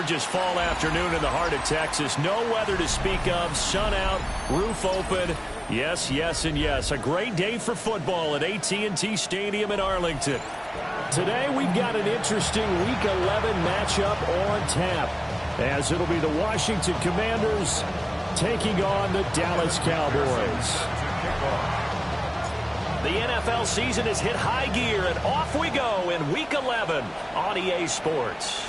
gorgeous fall afternoon in the heart of Texas. No weather to speak of. Sun out, roof open. Yes, yes, and yes. A great day for football at AT&T Stadium in Arlington. Today we've got an interesting Week 11 matchup on tap, as it'll be the Washington Commanders taking on the Dallas Cowboys. The NFL season has hit high gear, and off we go in Week 11 on EA Sports.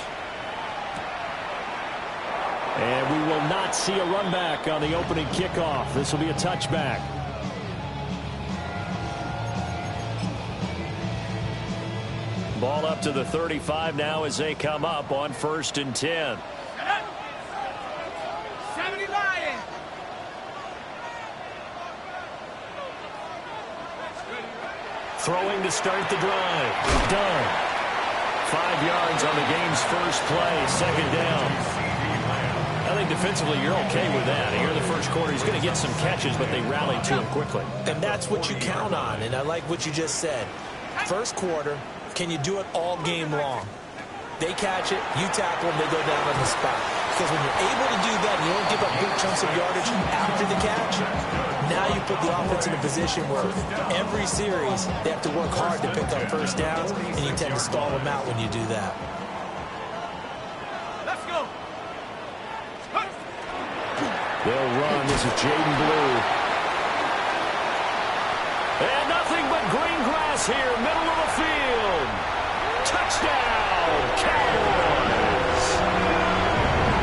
And we will not see a run back on the opening kickoff. This will be a touchback. Ball up to the 35 now as they come up on 1st and 10. Throwing to start the drive. Done. 5 yards on the game's first play. 2nd down. I think defensively you're okay with that. Here in the first quarter, he's going to get some catches, but they rallied to him quickly. And that's what you count on, and I like what you just said. First quarter, can you do it all game long? They catch it, you tackle them, they go down on the spot. Because when you're able to do that, you don't give up big chunks of yardage after the catch. Now you put the offense in a position where every series they have to work hard to pick up first downs, and you tend to stall them out when you do that. Let's go. They'll run. This is Jaden Blue. And nothing but green grass here, middle of the field. Touchdown, Cowboys.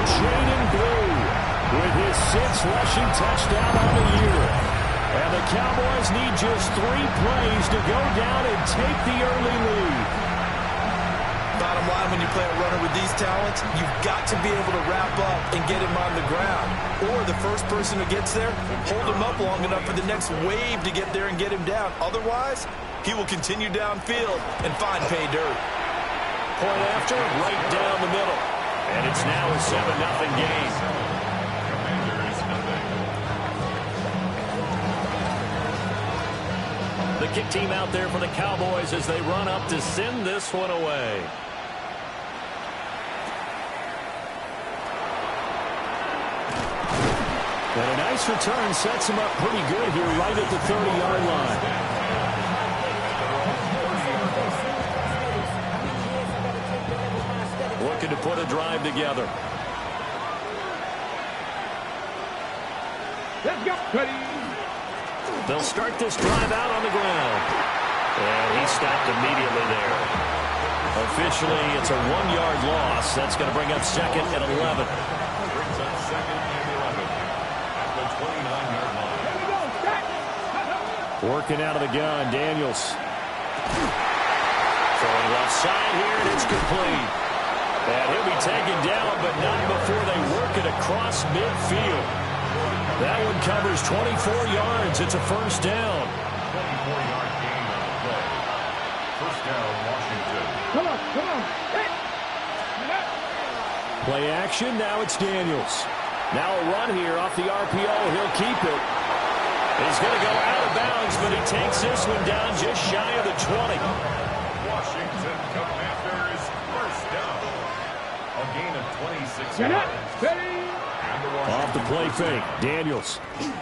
Jaden Blue with his 6th rushing touchdown on the year. And the Cowboys need just 3 plays to go down and take the early lead. Bottom line, when you play a runner with these talents, you've got to be able to wrap up and get him on the ground. Or the first person who gets there, hold him up long enough for the next wave to get there and get him down. Otherwise, he will continue downfield and find pay dirt. Point after, right down the middle. And it's now a 7-0 game. The kick team out there for the Cowboys as they run up to send this one away. And a nice return sets him up pretty good here right at the 30-yard line. Looking to put a drive together. Let's go. Ready. They'll start this drive out on the ground. And he stopped immediately there. Officially, it's a 1-yard loss. That's going to bring up 2nd and 11. Brings up 2nd and 11 at the 29-yard line. Here we go. Set. Working out of the gun, Daniels. Throwing left side here, and it's complete. And he'll be taken down, but not before they work it across midfield. That one covers 24 yards. It's a 1st down. 24-yard gain on the play. 1st down, Washington. Come on, come on. Hey. Play action, now it's Daniels. Now a run here off the RPO. He'll keep it. He's going to go out of bounds, but he takes this one down just shy of the 20. Washington Commanders 1st down. A gain of 26 Get up. yards. Ready. Off the play fake, Daniels. And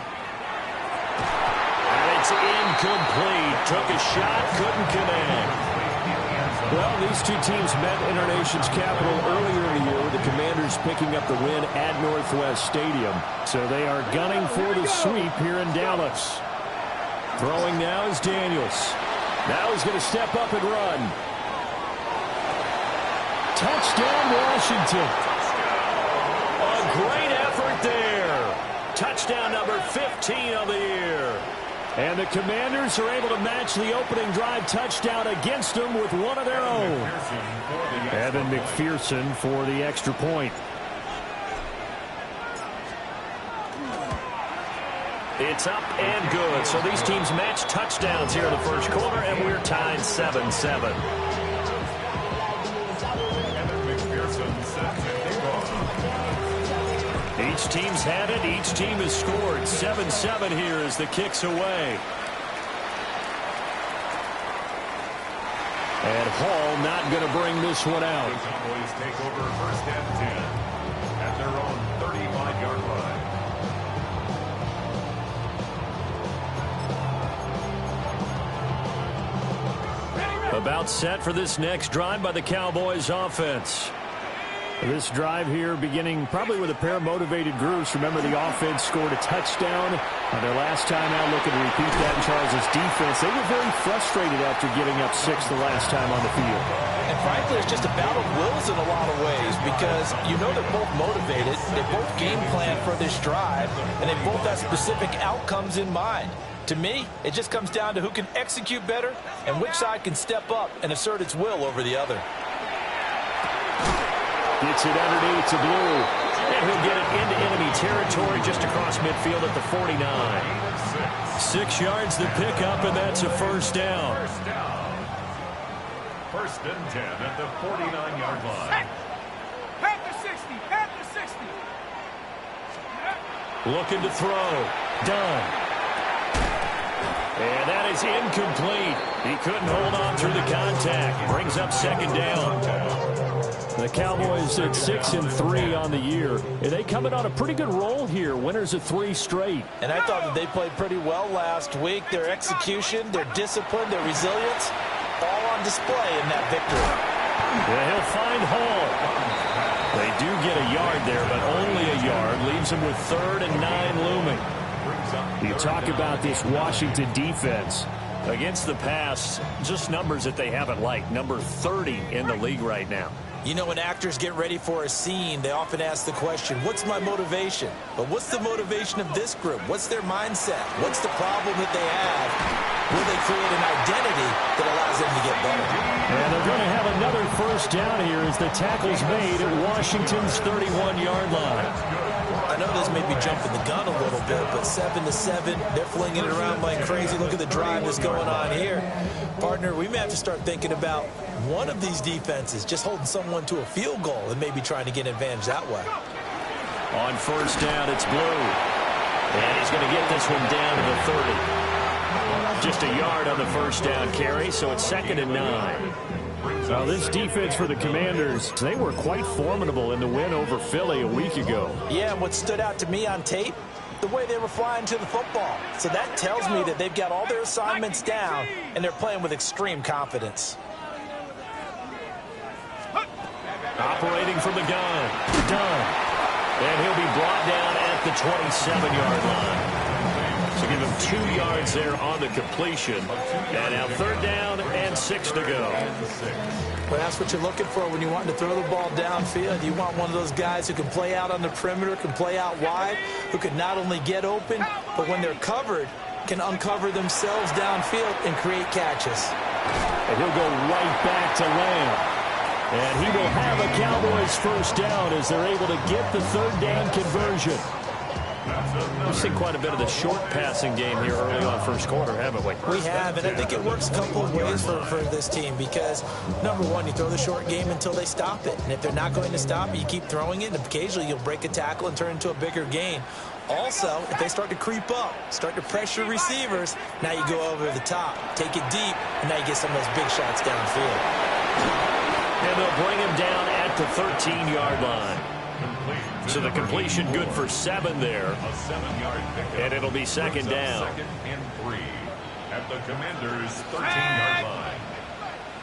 it's incomplete. Took a shot, couldn't connect. Well, these two teams met in our nation's capital earlier in the year, with the Commanders picking up the win at Northwest Stadium. So they are gunning for the sweep here in Dallas. Throwing now is Daniels. Now he's going to step up and run. Touchdown, Washington. A great effort there. Touchdown number 15 of the year. And the Commanders are able to match the opening drive touchdown against them with one of their own. Evan McPherson for the extra point. It's up and good. So these teams match touchdowns here in the first quarter, and we're tied 7-7. Each team's had it. Each team has scored. 7-7 here as the kick's away. And Hall not going to bring this one out. The Cowboys take over 1st and 10. About set for this next drive by the Cowboys offense. This drive here beginning probably with a pair of motivated groups. Remember, the offense scored a touchdown on their last time out, looking to repeat that in Charles' defense. They were very frustrated after giving up 6 the last time on the field. And frankly, it's just a battle of wills in a lot of ways because you know they're both motivated. They both game plan for this drive, and they both have specific outcomes in mind. To me, it just comes down to who can execute better and which side can step up and assert its will over the other. Gets it underneath to Blue. And he'll get it into enemy territory just across midfield at the 49. 6 yards to pick up, and that's a first down. First and 10 at the 49-yard line. Panther 60, Panther 60. Looking to throw. Done. And that is incomplete. He couldn't hold on through the contact. Brings up second down. The Cowboys at 6-3 on the year. And they coming on a pretty good roll here. Winners of 3 straight. And I thought that they played pretty well last week. Their execution, their discipline, their resilience, all on display in that victory. Yeah, he'll find Hall. They do get a yard there, but only a yard. Leaves them with 3rd and 9 looming. You talk about this Washington defense. Against the pass, just numbers that they haven't liked. Number 30 in the league right now. You know, when actors get ready for a scene, they often ask the question, what's my motivation? But what's the motivation of this group? What's their mindset? What's the problem that they have? Will they create an identity that allows them to get better? And they're going to have another first down here as the tackle's made at Washington's 31-yard line. I know this may be jumping the gun a little bit, but 7-7, they're flinging it around like crazy. Look at the drive that's going on here. Partner, we may have to start thinking about one of these defenses just holding someone to a field goal and maybe trying to get an advantage that way. On first down, it's Blue. And he's going to get this one down to the 30. Just a yard on the first down carry, so it's 2nd and 9. Now, this defense for the Commanders, they were quite formidable in the win over Philly a week ago. Yeah, and what stood out to me on tape, the way they were flying to the football. So that tells me that they've got all their assignments down, and they're playing with extreme confidence. Operating from the gun. Done. And he'll be brought down at the 27-yard line. So give him 2 yards there on the completion. And now 3rd down and 6 to go. Well, that's what you're looking for when you want to throw the ball downfield. You want one of those guys who can play out on the perimeter, can play out wide, who can not only get open, but when they're covered, can uncover themselves downfield and create catches. And he'll go right back to Lamb. And he will have a Cowboys first down as they're able to get the 3rd down conversion. We've seen quite a bit of the short passing game here early on first quarter, haven't we? We have, and I think it works a couple of ways for this team because, number one, you throw the short game until they stop it. And if they're not going to stop it, you keep throwing it, and occasionally you'll break a tackle and turn into a bigger gain. Also, if they start to creep up, start to pressure receivers, now you go over the top, take it deep, and now you get some of those big shots downfield. And they'll bring him down at the 13-yard line. So the completion good for 7 there. A 7-yard pickup. And it'll be 2nd down. 2nd and 3 at the Commanders' 13-yard line.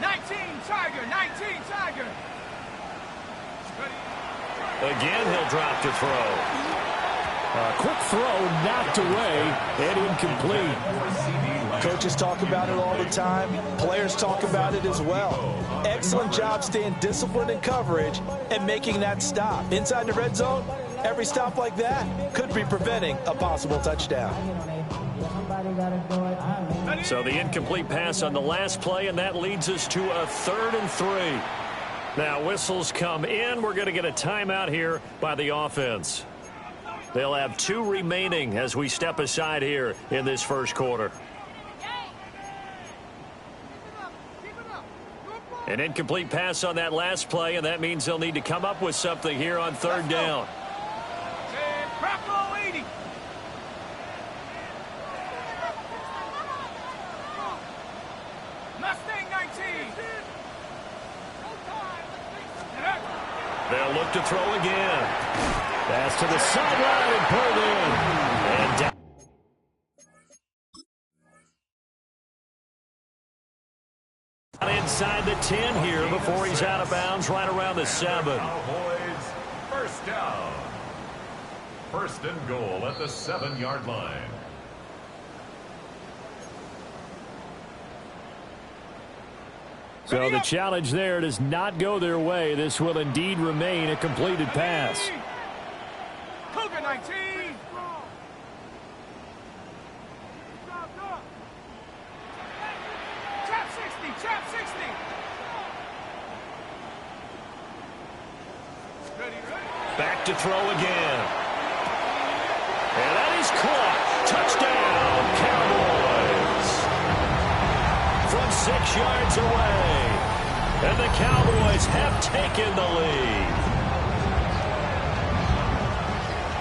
19 Tiger, 19 Tiger. Again, he'll drop to throw. A quick throw knocked away and incomplete. Coaches talk about it all the time. Players talk about it as well. Excellent job staying disciplined in coverage and making that stop. Inside the red zone, every stop like that could be preventing a possible touchdown. So the incomplete pass on the last play, and that leads us to a 3rd and 3. Now whistles come in. We're going to get a timeout here by the offense. They'll have 2 remaining as we step aside here in this first quarter. An incomplete pass on that last play, and that means they'll need to come up with something here on 3rd down. Bravo 80. Mustang 19. They'll look to throw again. Pass to the sideline and pulled in. And down. inside the 10 here before he's out of bounds right around the 7. Cowboys, first down. First and goal at the 7-yard line. So the challenge there does not go their way. This will indeed remain a completed pass. Cougar 19. Trap 60, trap 60. Ready, ready. Back to throw again. And that is caught. Touchdown, Cowboys. From 6 yards away. And the Cowboys have taken the lead.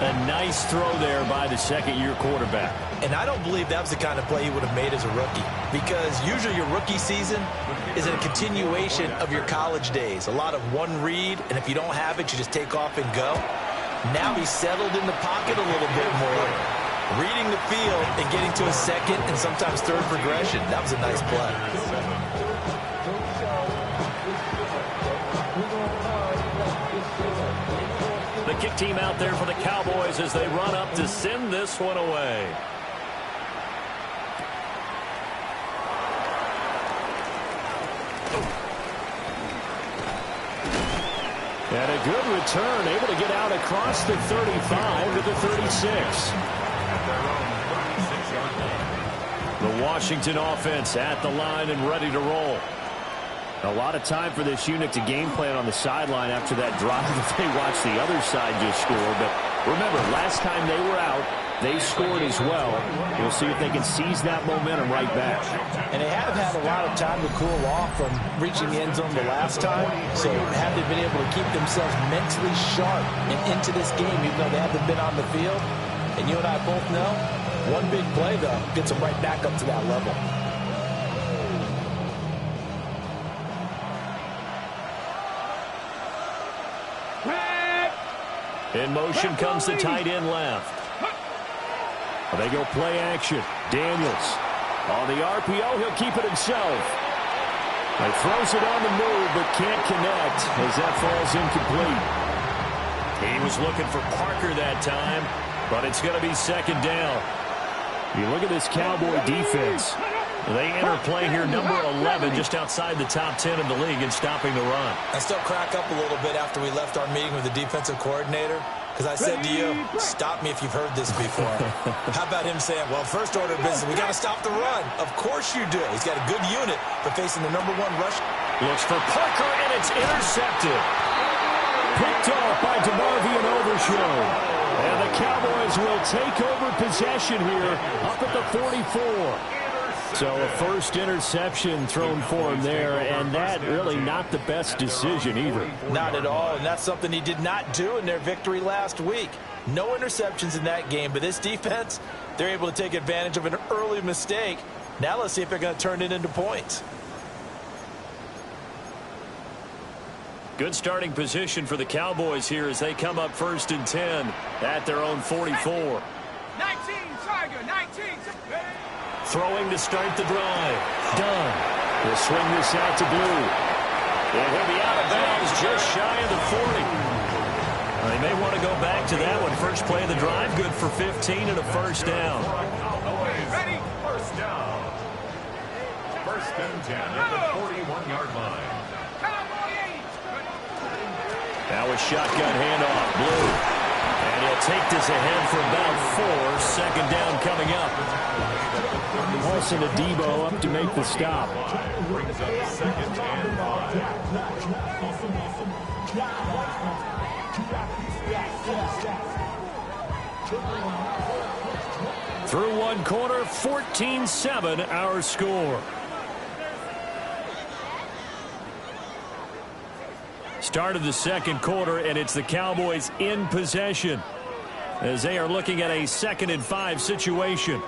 A nice throw there by the second-year quarterback. And I don't believe that was the kind of play he would have made as a rookie, because usually your rookie season is a continuation of your college days. A lot of one read, and if you don't have it, you just take off and go. Now he's settled in the pocket a little bit more, reading the field and getting to a second and sometimes third progression. That was a nice play. The kick team out there for the Cowboys as they run up to send this one away. And a good return, able to get out across the 35 to the 36. The Washington offense at the line and ready to roll. A lot of time for this unit to game plan on the sideline after that drive that they watched the other side just score. But remember, last time they were out, they scored as well. We'll see if they can seize that momentum right back. And they have had a lot of time to cool off from reaching the end zone the last time. So have they been able to keep themselves mentally sharp and into this game, even though they haven't been on the field? And you and I both know, one big play, though, gets them right back up to that level. In motion comes the tight end left. They go play action. Daniels on the RPO. He'll keep it himself. He throws it on the move but can't connect as that falls incomplete. He was looking for Parker that time, but it's going to be second down. You look at this Cowboy defense. They enter play here number 11, just outside the top 10 in the league in stopping the run. I still crack up a little bit after we left our meeting with the defensive coordinator, because I said to you, stop me if you've heard this before. How about him saying, well, first order of business, we got to stop the run. Of course you do. He's got a good unit for facing the number 1 rush. Looks for Parker, and it's intercepted. Picked off by DeMarvion Overshow. And the Cowboys will take over possession here up at the 44. So a first interception thrown for him there, and that really not the best decision either. Not at all, and that's something he did not do in their victory last week. No interceptions in that game, but this defense, they're able to take advantage of an early mistake. Now let's see if they're going to turn it into points. Good starting position for the Cowboys here as they come up first and 10 at their own 44. 19, Tiger, 19. Throwing to start the drive. Done. He'll swing this out to Blue. And he'll be out of bounds just shy of the 40. They may want to go back to that one. First play of the drive, good for 15 and a first down. Ready? First down. First and 10 at the 41-yard line. Now a shotgun handoff. Blue. And he'll take this ahead for about 4. Second down coming up. Paulson Adebo up to make the stop. Brings up second and 5. Through one quarter, 14-7 our score. Start of the second quarter, and it's the Cowboys in possession as they are looking at a 2nd and 5 situation.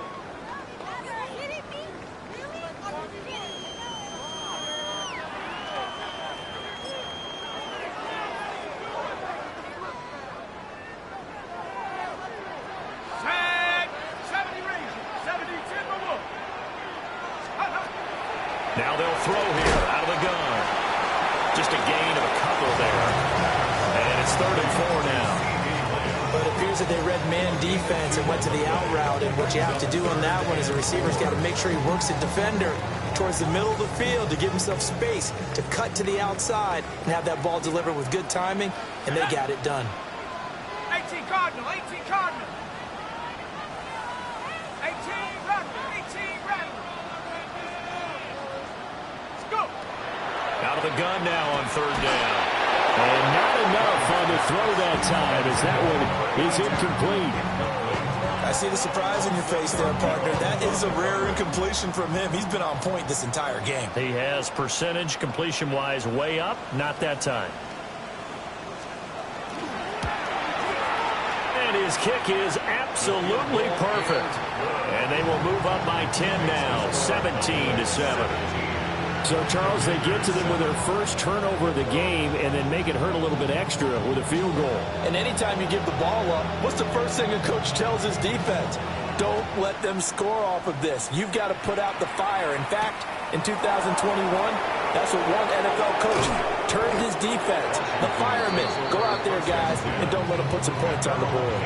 Now they'll throw here out of the gun. 4 now. But it appears that they read man defense and went to the out route. And what you have to do on that one is the receiver's got to make sure he works the defender towards the middle of the field to give himself space to cut to the outside and have that ball delivered with good timing, and they got it done. 18 Cardinal, 18 Cardinal. 18 Rattler, 18 Rattler. Let's go. Out of the gun now on 3rd down. And not enough on the throw that time as that one is incomplete. I see the surprise in your face there, partner. That is a rare incompletion from him. He's been on point this entire game. He has percentage completion-wise way up, not that time. And his kick is absolutely perfect. And they will move up by 10 now, 17-7. So, Charles, they get to them with their first turnover of the game and then make it hurt a little bit extra with a field goal. And anytime you give the ball up, what's the first thing a coach tells his defense? Don't let them score off of this. You've got to put out the fire. In fact, in 2021, that's what one NFL coach turned his defense. The firemen. Go out there, guys, and don't let them put some points on the board.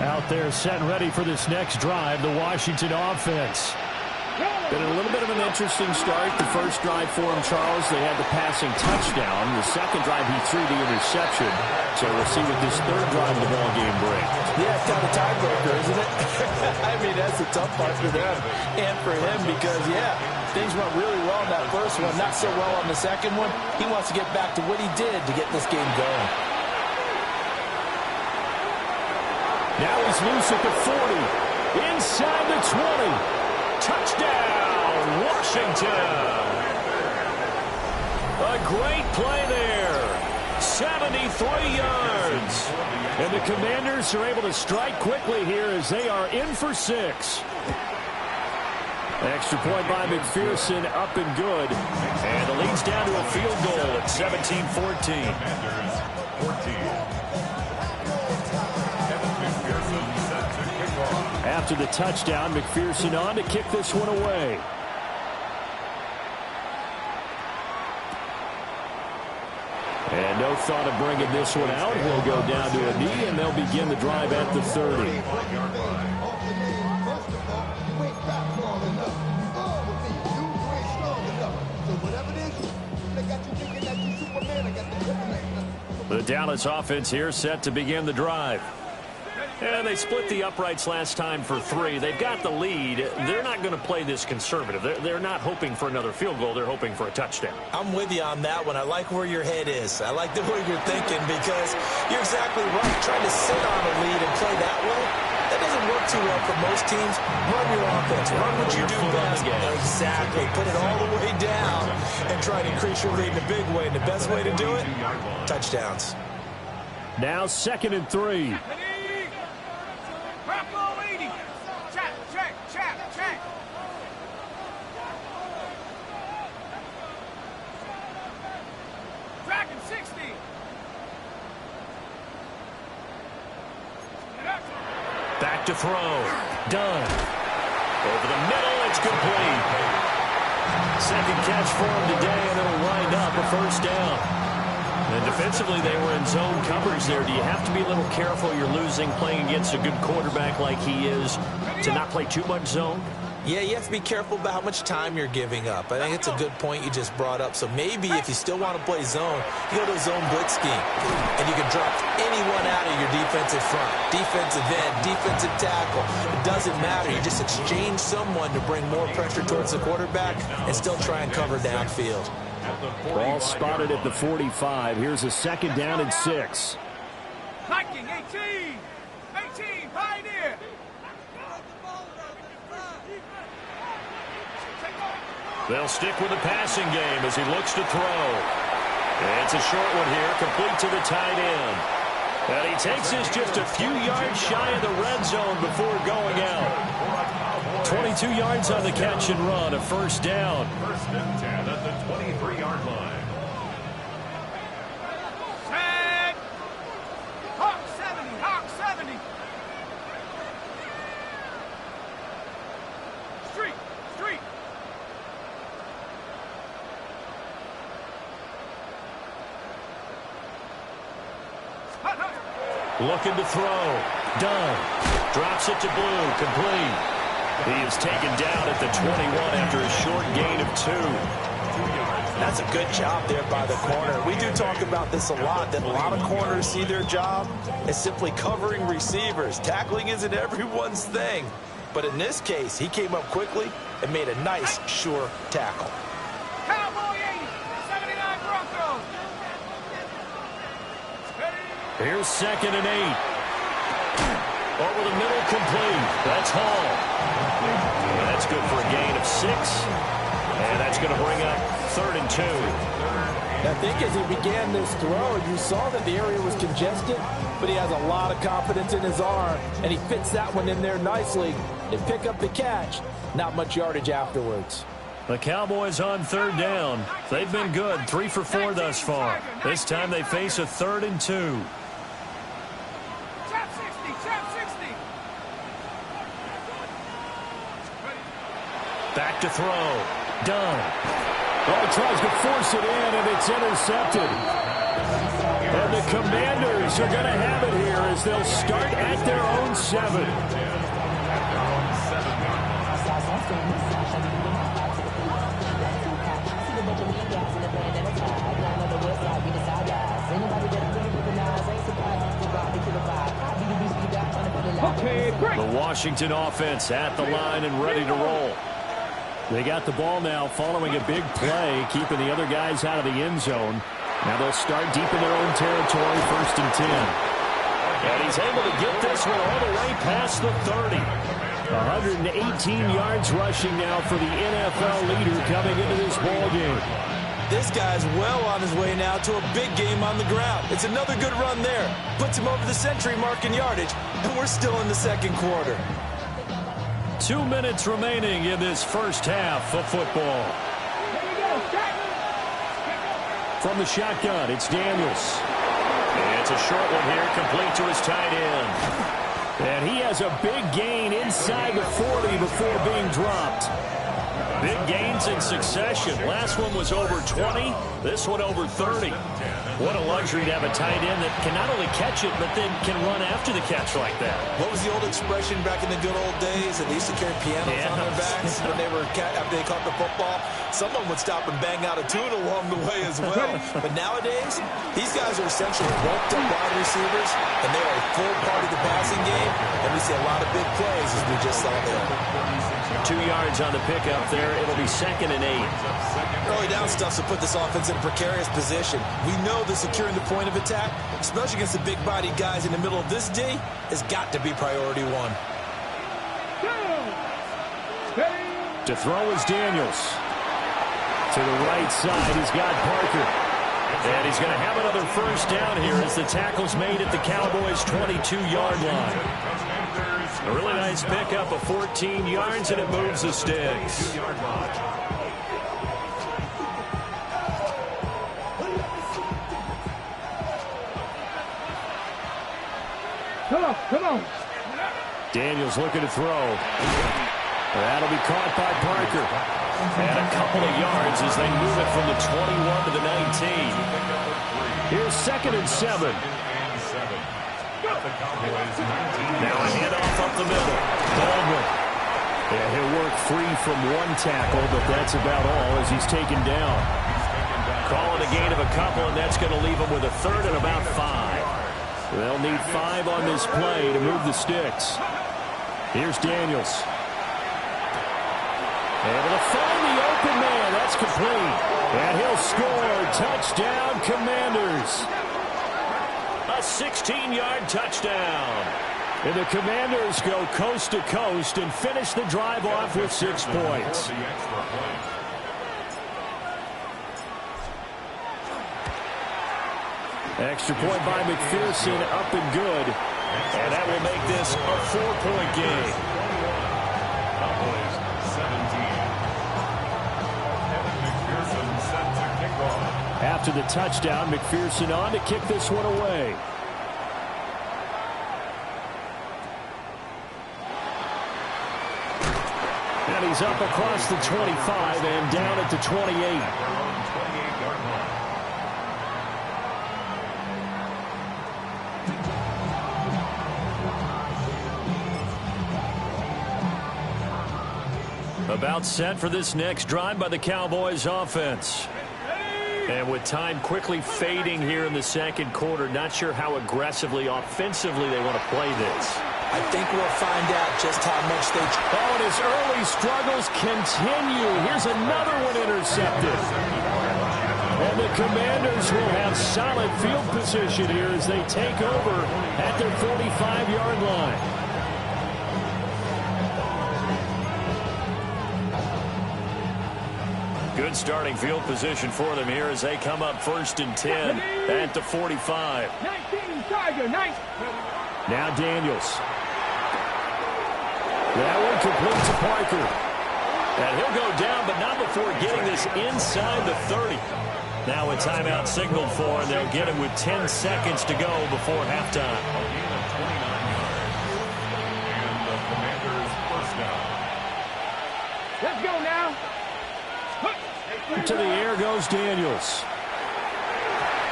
Out there set and ready for this next drive, the Washington offense. Been a little bit of an interesting start. The first drive for him, Charles, they had the passing touchdown. The second drive, he threw the interception. So we'll see what this third drive of the ball game brings. Yeah, it's kind of a tiebreaker, isn't it? I mean, that's the tough part for them and for him because, yeah, things went really well in that first one, not so well on the second one. He wants to get back to what he did to get this game going. Now he's loose at the 40. Inside the 20. Touchdown, Washington. A great play there. 73 yards. And the Commanders are able to strike quickly here as they are in for 6. Extra point by McPherson, up and good. And the lead's down to a field goal at 17-14. After the touchdown, McPherson on to kick this one away. And no thought of bringing this one out. He'll go down to a knee, and they'll begin the drive at the 30. The Dallas offense here set to begin the drive. And they split the uprights last time for 3. They've got the lead. They're not going to play this conservative. They're not hoping for another field goal. They're hoping for a touchdown. I'm with you on that one. I like where your head is. I like the way you're thinking because you're exactly right. Trying to sit on a lead and play that way, that doesn't work too well for most teams. Run your offense. Run what you do best. Exactly. Put it all the way down and try to increase your lead in a big way. And the best way to do it, touchdowns. Now 2nd and 3. Check. Dragon 60. Back to throw. Done. Over the middle, it's complete. Second catch for him today, and it'll wind up a first down. And defensively, they were in zone coverage there. Do you have to be a little careful? You're losing, playing against a good quarterback like he is, to not play too much zone? Yeah, you have to be careful about how much time you're giving up. I think it's a good point you just brought up. So maybe if you still want to play zone, you go to a zone blitz scheme. And you can drop anyone out of your defensive front. Defensive end, defensive tackle. It doesn't matter. You just exchange someone to bring more pressure towards the quarterback and still try and cover downfield. Ball spotted at the 45. Here's a 2nd down and 6. Viking 18. 18, Pioneer. They'll stick with the passing game as he looks to throw. It's a short one here, complete to the tight end. And he takes this just a few yards shy of the red zone before going out. 22 yards on the catch and run, a first down. 1st and 10 at the 23-yard line. Set. Hawk 70, Hawk 70. Street. Looking to throw. Done. Drops it to Blue. Complete. He is taken down at the 21 after a short gain of 2. That's a good job there by the corner. We do talk about this a lot, that a lot of corners see their job as simply covering receivers. Tackling isn't everyone's thing. But in this case, he came up quickly and made a nice, sure tackle. Cowboy 80, 79 Broncos. Here's 2nd and 8. Over the middle, complete. That's Hall. And that's good for a gain of 6. And that's going to bring up 3rd and 2. I think as he began this throw, you saw that the area was congested, but he has a lot of confidence in his arm, and he fits that one in there nicely. They pick up the catch. Not much yardage afterwards. The Cowboys on 3rd down. They've been good, 3 for 4 thus far. This time they face a 3rd and 2. Chop 60, chop 60. Back to throw. Done. Well, he tries to force it in, and it's intercepted. And the Commanders are going to have it here as they'll start at their own 7. The Washington offense at the line and ready to roll. They got the ball now following a big play, keeping the other guys out of the end zone. Now they'll start deep in their own territory, 1st and 10. And he's able to get this one all the way past the 30. 118 yards rushing now for the NFL leader coming into this ball game. This guy's well on his way now to a big game on the ground. It's another good run there. Puts him over the century mark in yardage, and we're still in the 2nd quarter. 2 minutes remaining in this first half of football. From the shotgun, it's Daniels. And it's a short one here, complete to his tight end. And he has a big gain inside the 40 before being dropped. Big gains in succession. Last one was over 20. This one over 30. What a luxury to have a tight end that can not only catch it, but then can run after the catch like that. What was the old expression back in the good old days? That they used to carry pianos on their backs when they were after they caught the football. Someone would stop and bang out a tune along the way as well. But nowadays, these guys are essentially bulked up wide receivers, and they are a full part of the passing game. And we see a lot of big plays as we just saw there. 2 yards on the pickup there. It'll be 2nd and 8. Early down stuff to put this offense in a precarious position. We know that securing the point of attack, especially against the big-bodied guys in the middle of this D, has got to be priority 1. To throw is Daniels. To the right side, he's got Parker. And he's going to have another first down here as the tackle's made at the Cowboys' 22-yard line. A really nice pickup of 14 yards, and it moves the sticks. Come on. Daniels looking to throw. That'll be caught by Parker. And a couple of yards as they move it from the 21 to the 19. Here's 2nd and 7. Now a handoff up the middle. Baldwin. Yeah, he'll work free from one tackle, but that's about all as he's taken down. Calling a gain of a couple, and that's going to leave him with a 3rd and about 5. They'll need 5 on this play to move the sticks. Here's Daniels. Able to find the open man. That's complete. And he'll score. Touchdown, Commanders. A 16-yard touchdown. And the Commanders go coast to coast and finish the drive off with 6 points. Extra point by McPherson, up and good. And that will make this a 4-point game. Cowboys 17. After the touchdown, McPherson on to kick this one away. And he's up across the 25 and down at the 28. About set for this next drive by the Cowboys offense. And with time quickly fading here in the second quarter, not sure how aggressively, offensively they want to play this. I think we'll find out just how much they... Oh, and his early struggles continue. Here's another one intercepted. And the Commanders will have solid field position here as they take over at their 45-yard line. Good starting field position for them here as they come up 1st and 10 at the 45. 19, Tiger, 9. Now Daniels. That one complete to Parker. And he'll go down, but not before getting this inside the 30. Now a timeout signaled for, and they'll get him with 10 seconds to go before halftime. And the Commanders' first down. Let's go now. To the air goes Daniels.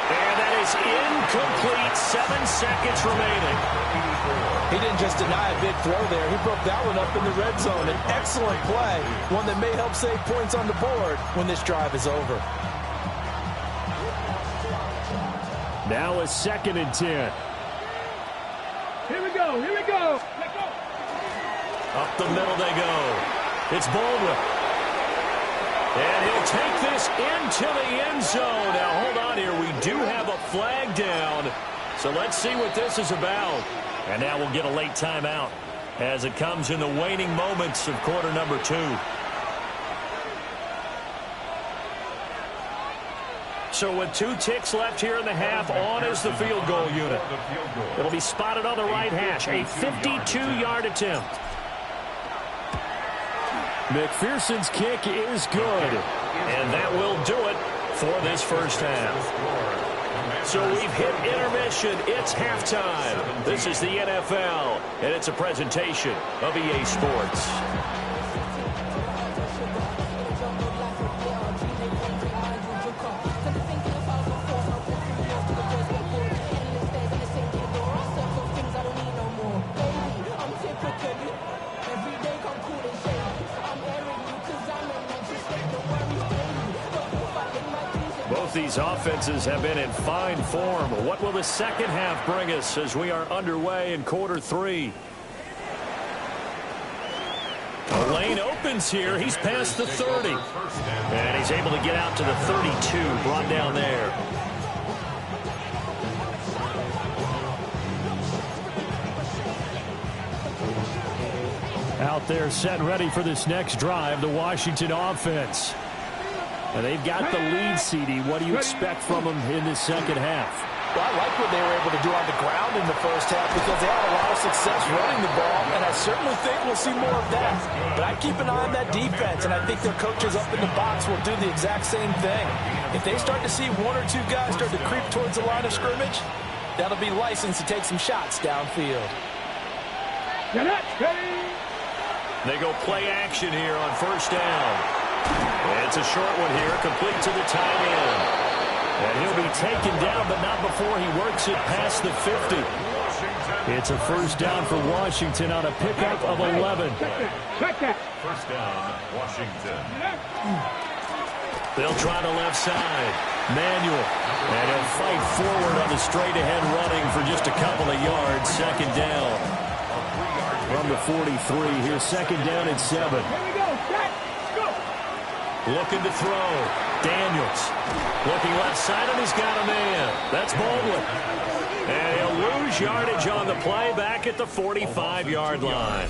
And that is incomplete. 7 seconds remaining. He didn't just deny a big throw there. He broke that one up in the red zone. An excellent play, one that may help save points on the board when this drive is over. Now a 2nd and 10. Here we go. Here we go. Let's go. Up the middle they go. It's Baldwin. And he'll take this into the end zone. Now, hold on here. We do have a flag down. So let's see what this is about. And now we'll get a late timeout as it comes in the waning moments of quarter number 2. So with 2 ticks left here in the half, on is the field goal unit. It'll be spotted on the right hash. A 52-yard attempt. McPherson's kick is good. And that will do it for this first half. So we've hit intermission. It's halftime. This is the NFL, and it's a presentation of EA Sports. Both these offenses have been in fine form. What will the second half bring us as we are underway in quarter 3? A lane opens here. He's past the 30. And he's able to get out to the 32, brought down there. Out there set and ready for this next drive, the Washington offense. And they've got the lead, CD. What do you expect from them in this second half? Well, I like what they were able to do on the ground in the first half because they had a lot of success running the ball, and I certainly think we'll see more of that. But I keep an eye on that defense, and I think their coaches up in the box will do the exact same thing. If they start to see 1 or 2 guys start to creep towards the line of scrimmage, that'll be licensed to take some shots downfield. They go play action here on first down. It's a short one here, complete to the tight end. And he'll be taken down, but not before he works it past the 50. It's a first down for Washington on a pickup of 11. First down, Washington. They'll try the left side. Manuel. And he'll fight forward on the straight-ahead running for just a couple of yards. Second down. From the 43, here's second down and 7. Here we go. Set. Go. Looking to throw. Daniels. Looking left side, and he's got a man. That's Baldwin. And he'll lose yardage on the play back at the 45-yard line.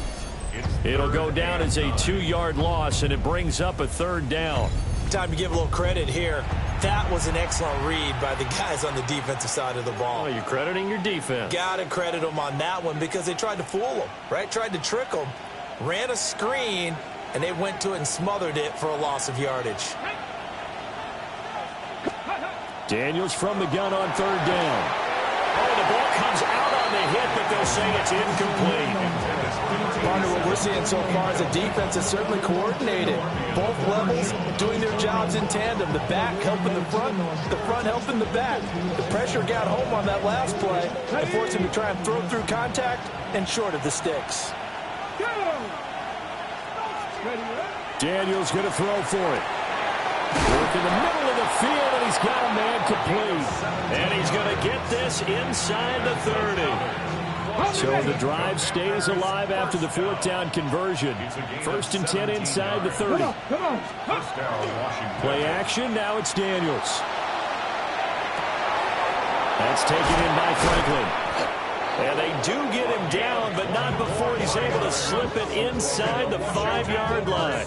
It'll go down as a 2-yard loss, and it brings up a third down. Time to give a little credit here. That was an excellent read by the guys on the defensive side of the ball. Oh, you're crediting your defense. Got to credit them on that one because they tried to fool them, right? Tried to trick them. Ran a screen, and they went to it and smothered it for a loss of yardage. Daniels from the gun on third down. Oh, the ball comes out on the hit, but they'll say it's incomplete. Partner, what we're seeing so far is a defense that's certainly coordinated. Both levels doing their jobs in tandem. The back helping the front helping the back. The pressure got home on that last play and forced him to try and throw through contact and short of the sticks. Daniels going to throw for it. Work in the middle of the field, and he's got a man complete. And he's going to get this inside the 30. So the drive stays alive after the fourth down conversion. 1st and 10 inside the 30. Come on. Play action, now it's Daniels. That's taken in by Franklin. And they do get him down, but not before he's able to slip it inside the 5-yard line.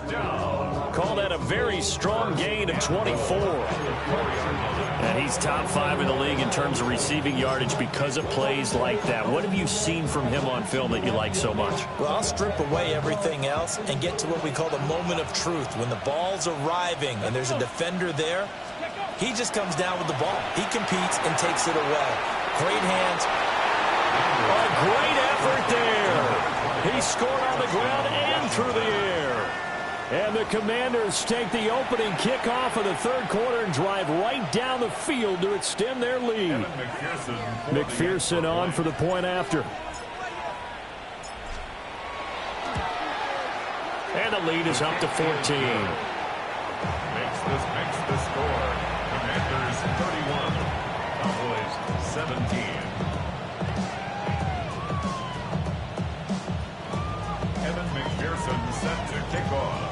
Call that a very strong gain of 24. And he's top 5 in the league in terms of receiving yardage because of plays like that. What have you seen from him on film that you like so much? Well, I'll strip away everything else and get to what we call the moment of truth. When the ball's arriving and there's a defender there, he just comes down with the ball. He competes and takes it away. Great hands. A great effort there. He scored on the ground and through the air. And the Commanders take the opening kickoff of the third quarter and drive right down the field to extend their lead. McPherson on for the point after. And the lead is up to 14. Makes the score. Commanders 31, Cowboys 17. Evan McPherson set to kick off.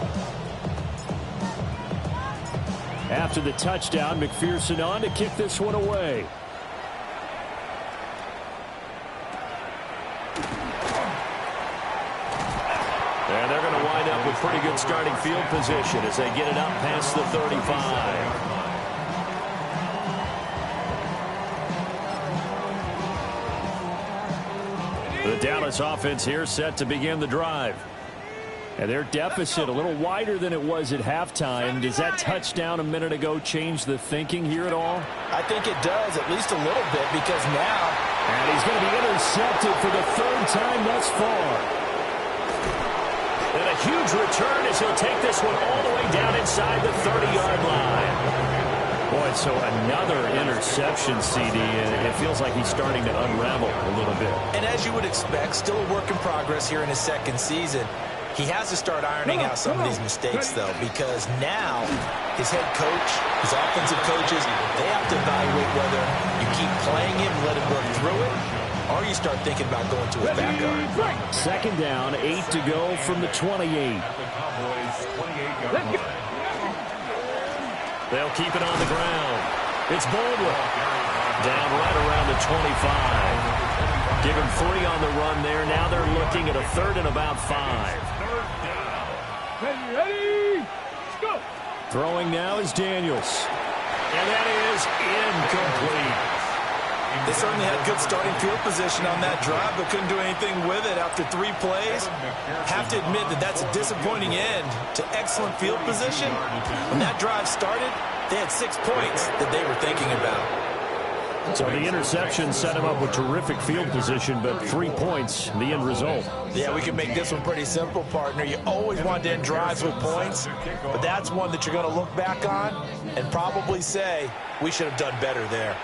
After the touchdown, McPherson on to kick this one away. And they're going to wind up with pretty good starting field position as they get it up past the 35. The Dallas offense here set to begin the drive. And their deficit a little wider than it was at halftime. Does that touchdown a minute ago change the thinking here at all? I think it does, at least a little bit, because now... And he's going to be intercepted for the 3rd time thus far. And a huge return as he'll take this one all the way down inside the 30-yard line. Boy, so another interception, CD, and it feels like he's starting to unravel a little bit. And as you would expect, still a work in progress here in his 2nd season. He has to start ironing out some of these mistakes, though, because now his head coach, his offensive coaches, they have to evaluate whether you keep playing him, let him work through it, or you start thinking about going to his backup. 2nd down, 8 to go from the 28. They'll keep it on the ground. It's Baldwin. Down right around the 25. Give him 3 on the run there. Now they're looking at a 3rd and about 5. Ready? Let's go. Throwing now is Daniels. And that is incomplete. They certainly had good starting field position on that drive, but couldn't do anything with it after 3 plays. Have to admit that that's a disappointing end to excellent field position. When that drive started, they had 6 points that they were thinking about. So the interception set him up with terrific field position, but 3 points, the end result. Yeah, we can make this one pretty simple, partner. You always want to end drives with points, but that's one that you're going to look back on and probably say, we should have done better there.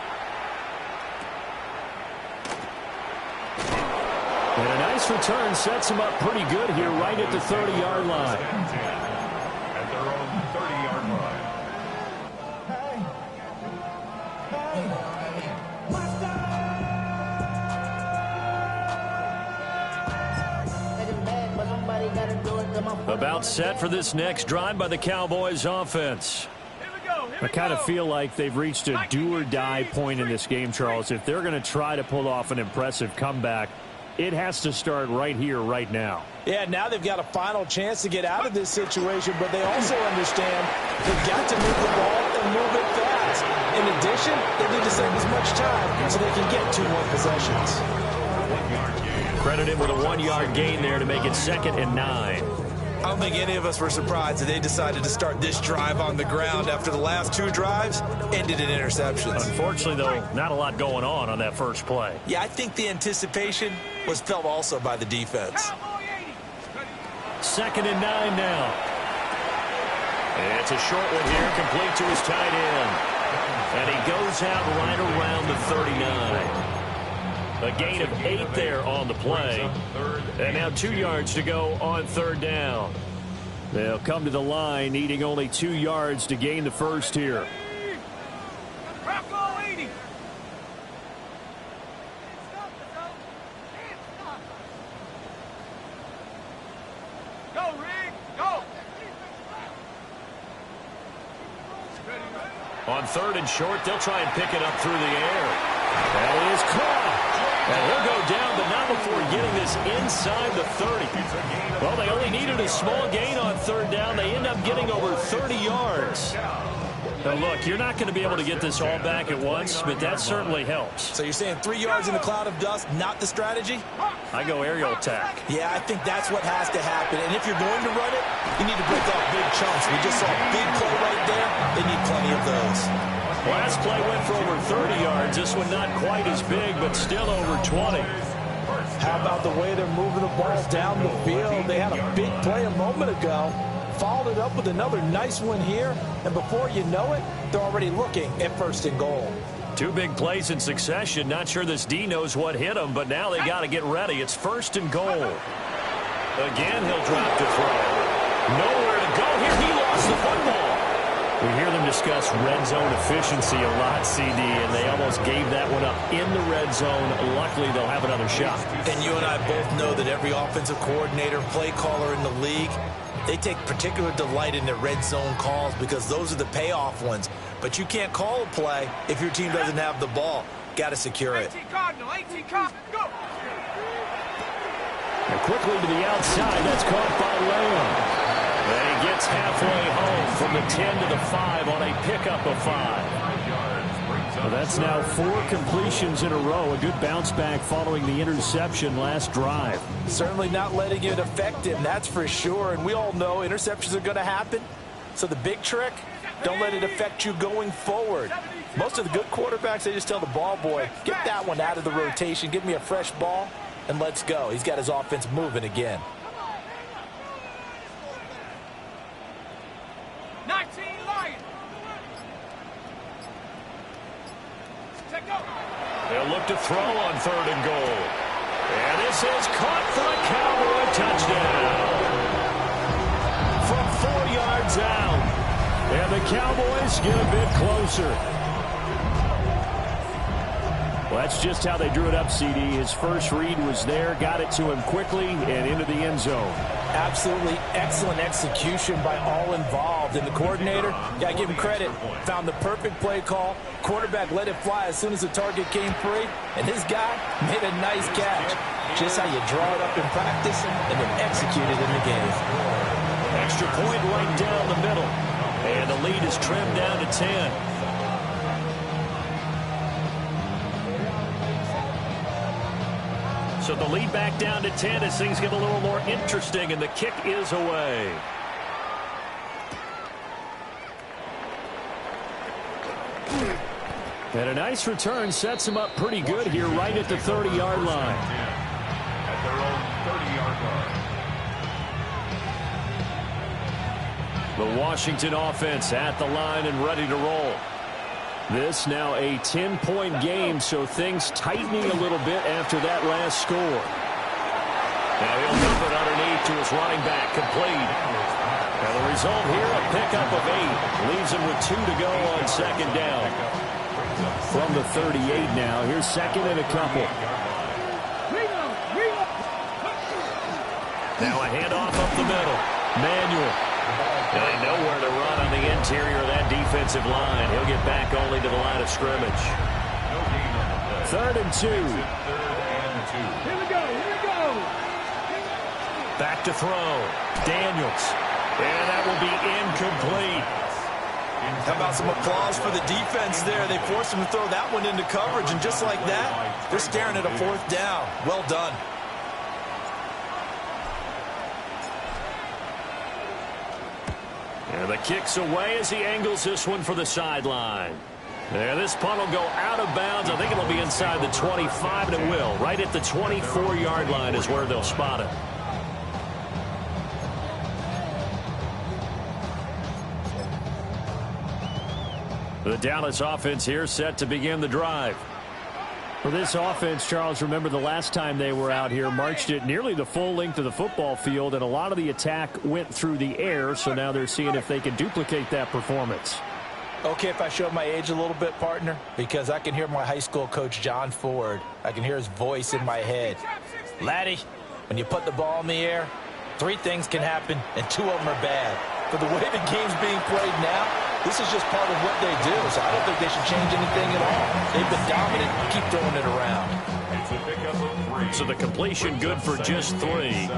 And a nice return sets him up pretty good here right at the 30-yard line. At their own 30-yard line. About set for this next drive by the Cowboys offense. I kind of feel like they've reached a do-or-die point in this game, Charles. If they're going to try to pull off an impressive comeback, it has to start right here, right now. Yeah, now they've got a final chance to get out of this situation, but they also understand they've got to move the ball and move it fast. In addition, they need to save as much time so they can get 2 more possessions. Credit him with a 1-yard gain there to make it 2nd and 9. I don't think any of us were surprised that they decided to start this drive on the ground after the last 2 drives ended in interceptions. Unfortunately, though, not a lot going on that first play. Yeah, I think the anticipation was felt also by the defense. 2nd and 9 now. And it's a short one here, complete to his tight end. And he goes out right around the 39. A gain of 8 there on the play. And now 2 yards to go on 3rd down. They'll come to the line, needing only 2 yards to gain the first here. On 3rd and short, they'll try and pick it up through the air. That is caught. And he'll go down, but not before getting this inside the 30. Well, they only needed a small gain on 3rd down. They end up getting over 30 yards. Now, look, you're not going to be able to get this all back at once, but that certainly helps. So you're saying 3 yards in a cloud of dust, not the strategy? I go aerial attack. Yeah, I think that's what has to happen. And if you're going to run it, you need to break off big chunks. We just saw a big play right there. They need plenty of those. Last play went for over 30 yards. This one not quite as big, but still over 20. How about the way they're moving the ball down the field? They had a big play a moment ago. Followed it up with another nice one here. And before you know it, they're already looking at 1st and goal. 2 big plays in succession. Not sure this D knows what hit him, but now they got to get ready. It's 1st and goal. Again, he'll drop to throw. Nowhere to go here. He lost the football. We hear them discuss red zone efficiency a lot, CD, and they almost gave that one up in the red zone. Luckily, they'll have another shot. And you and I both know that every offensive coordinator, play caller in the league, they take particular delight in their red zone calls because those are the payoff ones. But you can't call a play if your team doesn't have the ball. Got to secure it. 18 Cardinal, 18 Cardinal, go! And quickly to the outside. That's caught by Lamb. And he gets halfway home from the 10 to the 5 on a pickup of 5. Well, that's now 4 completions in a row. A good bounce back following the interception last drive. Certainly not letting it affect him, that's for sure. And we all know interceptions are going to happen. So the big trick, don't let it affect you going forward. Most of the good quarterbacks, they just tell the ball boy, get that one out of the rotation, give me a fresh ball, and let's go. He's got his offense moving again. 19 Lions. They'll look to throw on 3rd and goal. And this is caught for a Cowboy touchdown. From 4 yards out. And the Cowboys get a bit closer. Well, that's just how they drew it up, CD. His first read was there, got it to him quickly, and into the end zone. Absolutely excellent execution by all involved. And the coordinator, got to give him credit, found the perfect play call. Quarterback let it fly as soon as the target came free. And his guy made a nice catch. Just how you draw it up in practice and then execute it in the game. Extra point right down the middle. And the lead is trimmed down to 10. So the lead back down to 10 as things get a little more interesting, and the kick is away. And a nice return sets him up pretty good here right at the 30-yard line. At their own 30-yard line. The Washington offense at the line and ready to roll. This now a 10-point game, so things tightening a little bit after that last score. Now he'll dump it underneath to his running back, complete. And the result here, a pickup of 8. Leaves him with 2 to go on 2nd down. From the 38 now, here's 2nd and a couple. Now a handoff up the middle. Manuel. And they know where to run on the interior of that defensive line. He'll get back only to the line of scrimmage. 3rd and 2. Here we go, here we go. Back to throw. Daniels. And that will be incomplete. How about some applause for the defense there? They forced him to throw that one into coverage, and just like that, they're staring at a 4th down. Well done. And the kick's away as he angles this one for the sideline. And this punt will go out of bounds. I think it'll be inside the 25, and it will. Right at the 24-yard line is where they'll spot it. The Dallas offense here set to begin the drive. For this offense, Charles, remember the last time they were out here, marched it nearly the full length of the football field, and a lot of the attack went through the air, so now they're seeing if they can duplicate that performance. Okay, if I show my age a little bit, partner, because I can hear my high school coach, John Ford. I can hear his voice in my head. Laddie, when you put the ball in the air, 3 things can happen, and 2 of them are bad. For the way the game's being played now, this is just part of what they do, so I don't think they should change anything at all. They've been dominant. Keep throwing it around. It's a pickup of 3. So the completion good for just 3.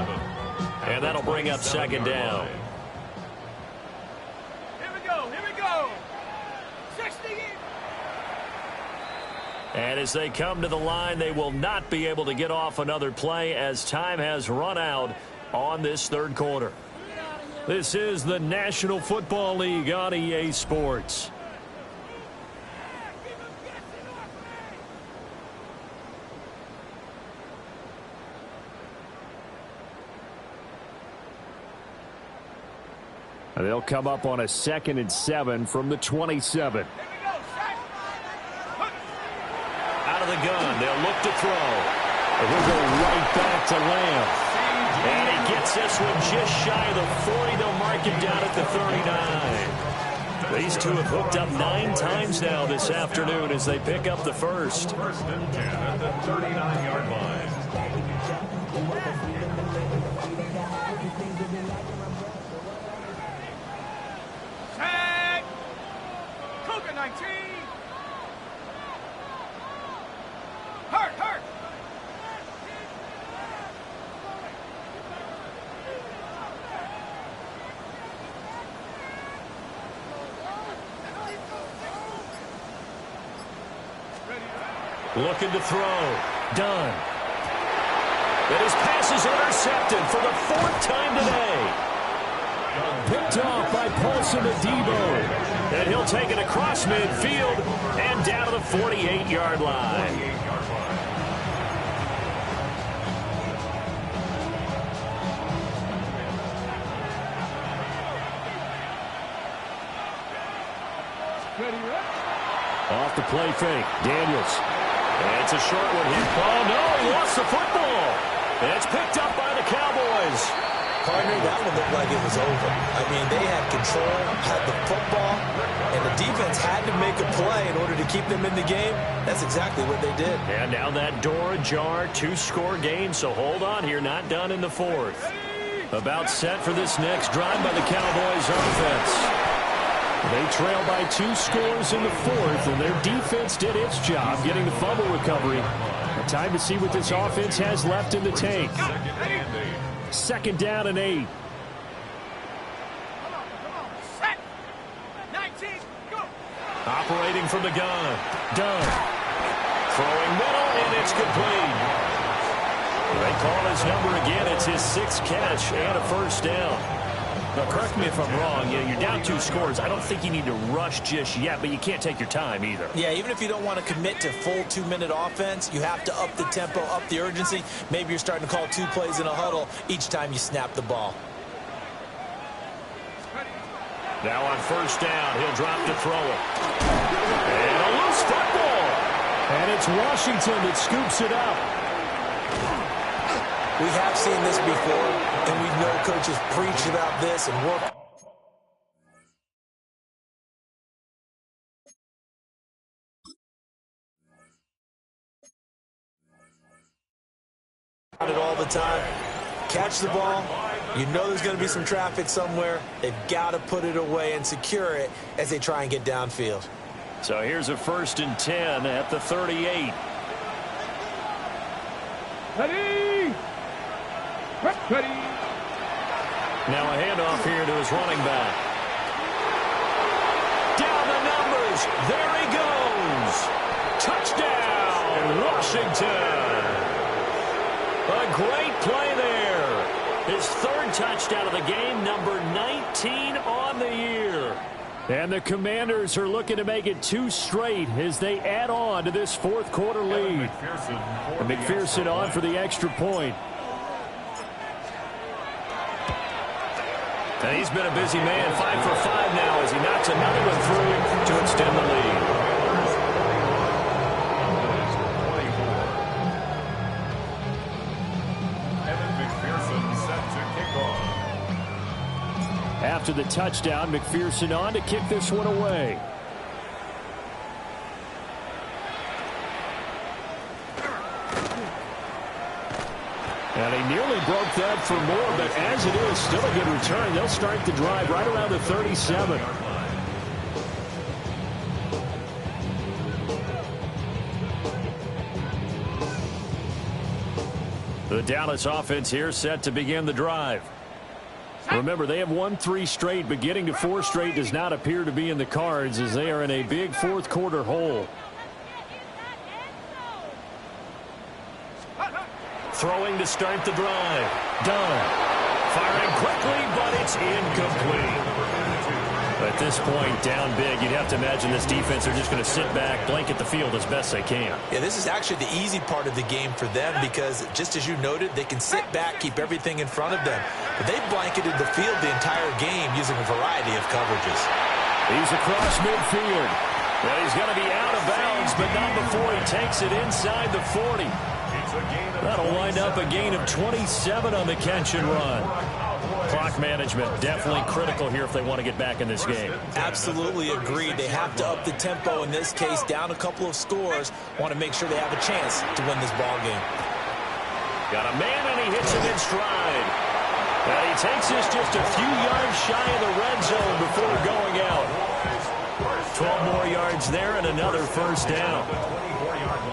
And that'll bring up second down. Here we go. Here we go. 60. And as they come to the line, they will not be able to get off another play as time has run out on this third quarter. This is the National Football League on EA Sports. They'll come up on a 2nd and 7 from the 27. Out of the gun, they'll look to throw. And he'll go right back to Lamb. And he gets this one just shy of the 40. They'll mark it down at the 39. These two have hooked up 9 times now this afternoon as they pick up the first. First and 10 at the 39-yard line. Tag. Cougar 19. Hurt, hurt. Looking to throw. Done. And his pass is intercepted for the 4th time today. Picked off by Paulson Adebo. And he'll take it across midfield and down to the 48-yard line. Off the play fake. Daniels. And it's a short one here. Oh, no, he lost the football. And it's picked up by the Cowboys. Partner, that one looked like it was over. I mean, they had control, had the football, and the defense had to make a play in order to keep them in the game. That's exactly what they did. And now that door ajar, 2-score game, so hold on here, not done in the 4th. About set for this next drive by the Cowboys offense. They trail by 2 scores in the 4th, and their defense did its job getting the fumble recovery. Time to see what this offense has left in the tank. 2nd down and 8. Come on. Set. 19. Go. Operating from the gun. Done. Throwing middle, and it's complete. They call his number again. It's his 6th catch and a first down. Now, correct me if I'm wrong. You're down 2 scores. I don't think you need to rush just yet, but you can't take your time either. Yeah, even if you don't want to commit to full 2-minute offense, you have to up the tempo, up the urgency. Maybe you're starting to call 2 plays in a huddle each time you snap the ball. Now on first down, he'll drop to throw it. And a loose football. And it's Washington that scoops it up. We have seen this before, and we know coaches preach about this and work on it all the time. Catch the ball. You know there's going to be some traffic somewhere. They've got to put it away and secure it as they try and get downfield. So here's a 1st and 10 at the 38. Ready. Ready. Now a handoff here to his running back. Down the numbers. There he goes. Touchdown, Washington. A great play there. His 3rd touchdown of the game, number 19 on the year. And the Commanders are looking to make it 2 straight as they add on to this 4th quarter lead. And McPherson on for the extra point. And he's been a busy man, 5 for 5 now as he knocks another one through to extend the lead. after the touchdown. McPherson on to kick this one away. And he nearly broke that for more, but as it is, still a good return. They'll start the drive right around the 37. The Dallas offense here set to begin the drive. Remember, they have won 3 straight, but getting to 4 straight does not appear to be in the cards as they are in a big fourth quarter hole. Throwing to start the drive. Done. Firing quickly, but it's incomplete. At this point, down big, you'd have to imagine this defense are just going to sit back, blanket the field as best they can. Yeah, this is actually the easy part of the game for them because, just as you noted, they can sit back, keep everything in front of them. But they've blanketed the field the entire game using a variety of coverages. He's across midfield. Well, he's going to be out of bounds, but not before he takes it inside the 40. That'll wind up a gain of 27 on the catch and run. Clock management definitely critical here if they want to get back in this game. Absolutely agreed. They have to up the tempo in this case, down a couple of scores. Want to make sure they have a chance to win this ball game. Got a man, and he hits him in stride. And he takes this just a few yards shy of the red zone before going out. 12 more yards there and another first down.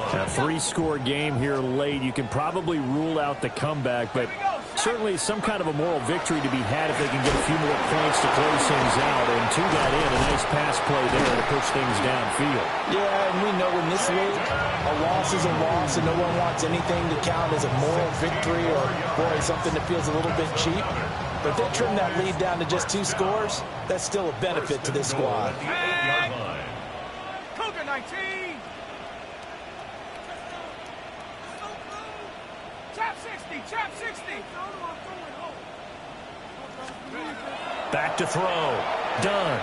A 3-score game here late. You can probably rule out the comeback, but certainly some kind of a moral victory to be had if they can get a few more points to close things out. And to that end, a nice pass play there to push things downfield. Yeah, and we know in this league, a loss is a loss, and no one wants anything to count as a moral victory or, boy, something that feels a little bit cheap. But if they trim that lead down to just 2 scores, that's still a benefit to this squad. Cougar 19. Chop 60, chop 60. Back to throw. Done.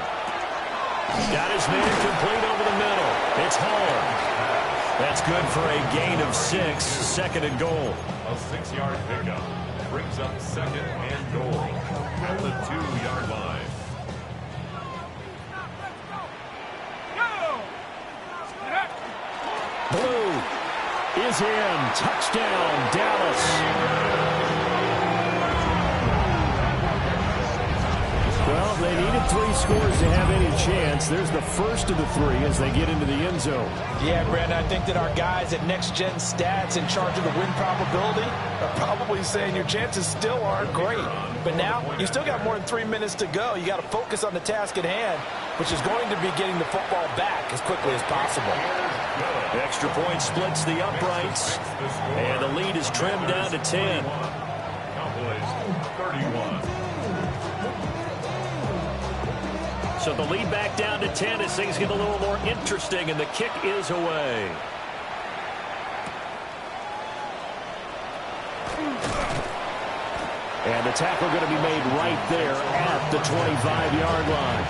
Got his man complete over the middle. It's home. That's good for a gain of 6. Second and goal. A 6-yard pickup brings up second and goal at the 2-yard line. Blue is in. Touchdown, Dallas. Well, they needed 3 scores to have any chance. There's the first of the 3 as they get into the end zone. Yeah, Brandon, I think that our guys at Next Gen Stats in charge of the win probability are probably saying your chances still aren't great. But now, you still got more than 3 minutes to go. You got to focus on the task at hand, which is going to be getting the football back as quickly as possible. Extra point splits the uprights, and the lead is trimmed down to 10. Cowboys 31. So the lead back down to 10 as things get a little more interesting, and the kick is away. And the tackle going to be made right there at the 25-yard line.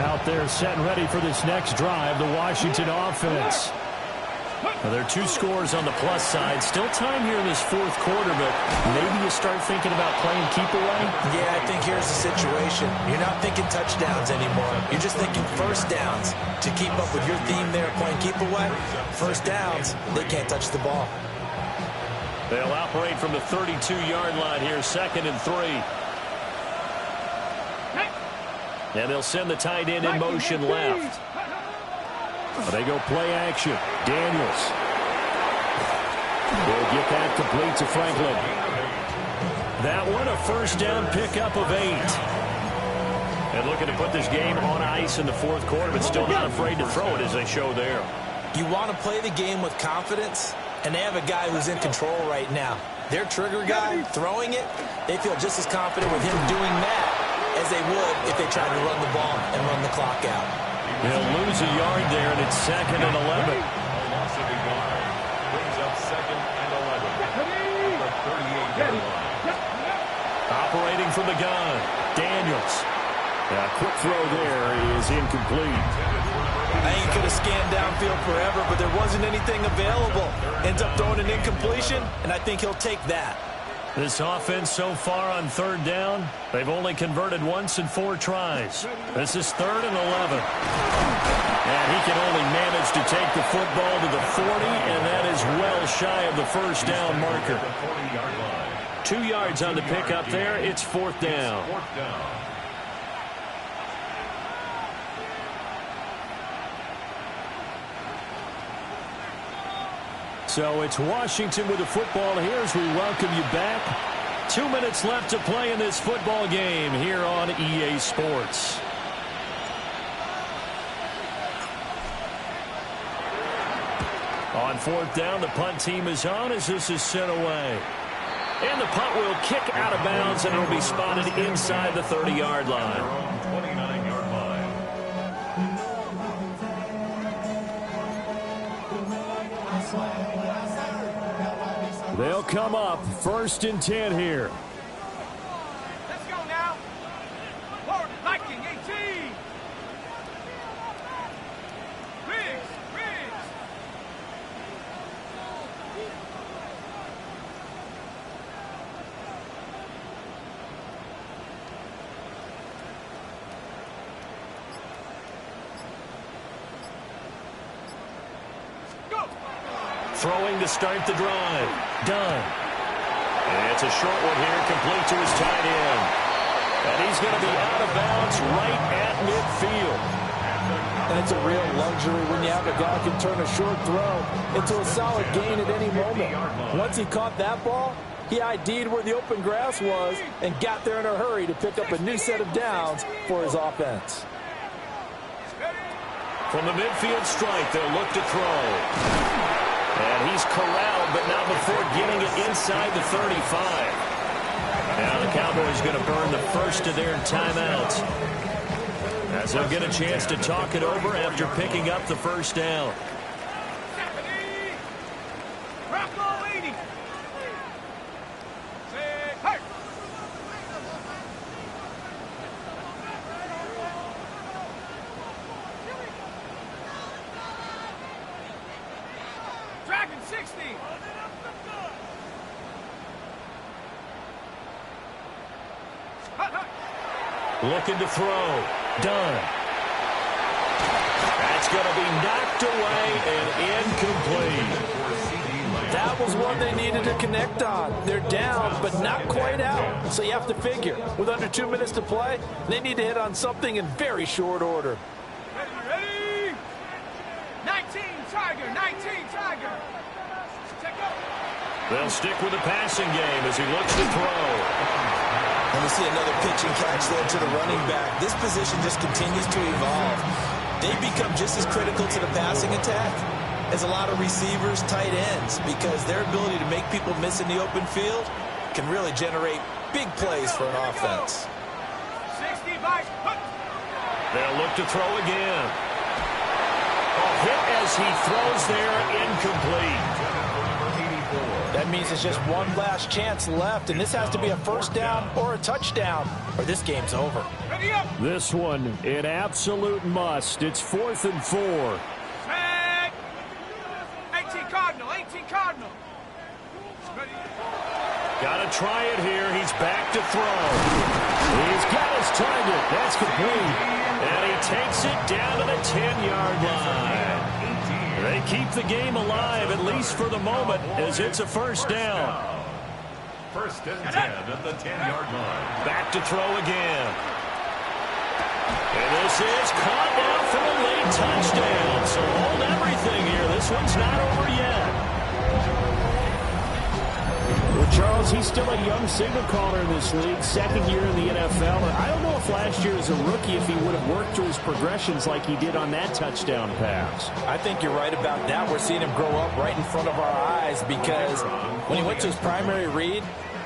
Out there set and ready for this next drive, the Washington offense. Well, there are 2 scores on the plus side. Still time here in this fourth quarter, but maybe you start thinking about playing keep away? Yeah, I think here's the situation. You're not thinking touchdowns anymore. You're just thinking first downs. To keep up with your theme there, playing keep away, first downs, they can't touch the ball. They'll operate from the 32-yard line here, 2nd and 3. And they'll send the tight end in motion left. They go play action. Daniels. They'll get that complete to Franklin. That one a first down pickup of 8. And looking to put this game on ice in the fourth quarter, but still not afraid to throw it as they show there. You want to play the game with confidence, and they have a guy who's in control right now. Their trigger guy throwing it, they feel just as confident with him doing that as they would if they tried to run the ball and run the clock out. They'll lose a yard there, and it's 2nd and 11. A loss of a yard brings up 2nd and 11 at the 38-yard line. Operating from the gun, Daniels. A quick throw there is incomplete. I think he could have scanned downfield forever, but there wasn't anything available. Ends up throwing an incompletion, and I think he'll take that. This offense so far on third down, they've only converted once in 4 tries. This is 3rd and 11. And he can only manage to take the football to the 40, and that is well shy of the first down marker. 2 yards on the pickup there. It's 4th down. So it's Washington with the football here as we welcome you back. 2 minutes left to play in this football game here on EA Sports. On 4th down, the punt team is on as this is sent away. And the punt will kick out of bounds, and it will be spotted inside the 30-yard line. 29-yard line. They'll come up 1st and 10 here. Let's go now. Forward, Viking 18. Riggs. Go. Throwing to start the drive. Done. And it's a short one here, complete to his tight end. And he's going to be out of bounds right at midfield. That's a real luxury when you have a guy who can turn a short throw into a solid gain at any moment. Once he caught that ball, he ID'd where the open grass was and got there in a hurry to pick up a new set of downs for his offense. From the midfield strike, they'll look to throw. And he's corralled, but not before getting it inside the 35. Now the Cowboys going to burn the first of their timeouts, as they'll get a chance to talk it over after picking up the first down. Rocco 80. Hey. Dragon 60. Looking to throw. Done. That's going to be knocked away and incomplete. That was one they needed to connect on. They're down, but not quite out. So you have to figure, with under 2 minutes to play, they need to hit on something in very short order. Ready? 19 Tiger. 19 Tiger. Check up. They'll stick with the passing game as he looks to throw. And we see another pitch and catch there to the running back. This position just continues to evolve. They become just as critical to the passing attack as a lot of receivers, tight ends, because their ability to make people miss in the open field can really generate big plays for an offense. 60 by. They'll look to throw again. A hit as he throws there, incomplete. That means it's just one last chance left, and this has to be a first down or a touchdown, or this game's over. Ready up. This one, an absolute must. It's 4th and 4. Set. 18 Cardinal. 18 Cardinal. Ready. Got to try it here. He's back to throw. He's got his target. That's complete. And he takes it down to the 10-yard line. They keep the game alive, at least for the moment, as it's a first down. 1st and 10 at the 10-yard line. Back to throw again. And this is caught now for a late touchdown. So hold everything here. This one's not over yet. Well, Charles, he's still a young signal caller in this league, second year in the NFL. I don't know if last year as a rookie, if he would have worked through his progressions like he did on that touchdown pass. I think you're right about that. We're seeing him grow up right in front of our eyes because when he went to his primary read,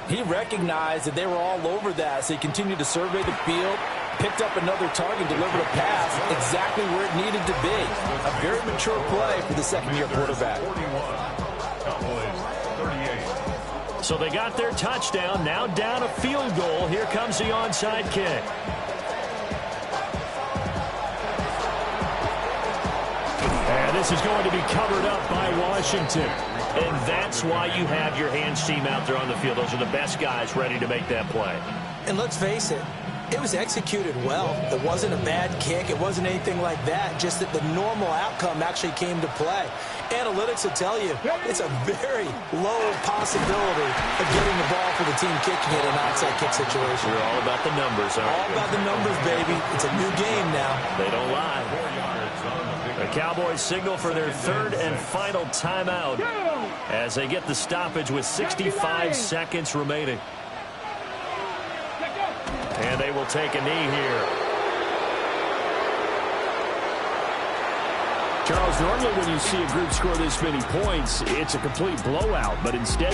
he recognized that they were all over that, so he continued to survey the field, picked up another target, delivered a pass exactly where it needed to be. A very mature play for the second-year quarterback. 41. Cowboys 38. So they got their touchdown, now down a field goal. Here comes the onside kick. And this is going to be covered up by Washington. And that's why you have your hands team out there on the field. Those are the best guys ready to make that play. And let's face it, it was executed well. It wasn't a bad kick. It wasn't anything like that. Just that the normal outcome actually came to play. Analytics will tell you it's a very low possibility of getting the ball for the team kicking it in an onside kick situation. We're all about the numbers, aren't we? All about the numbers, baby. It's a new game now. They don't lie. The Cowboys signal for their third and final timeout as they get the stoppage with 65 seconds remaining. And they will take a knee here. Charles, normally when you see a group score this many points, it's a complete blowout, but instead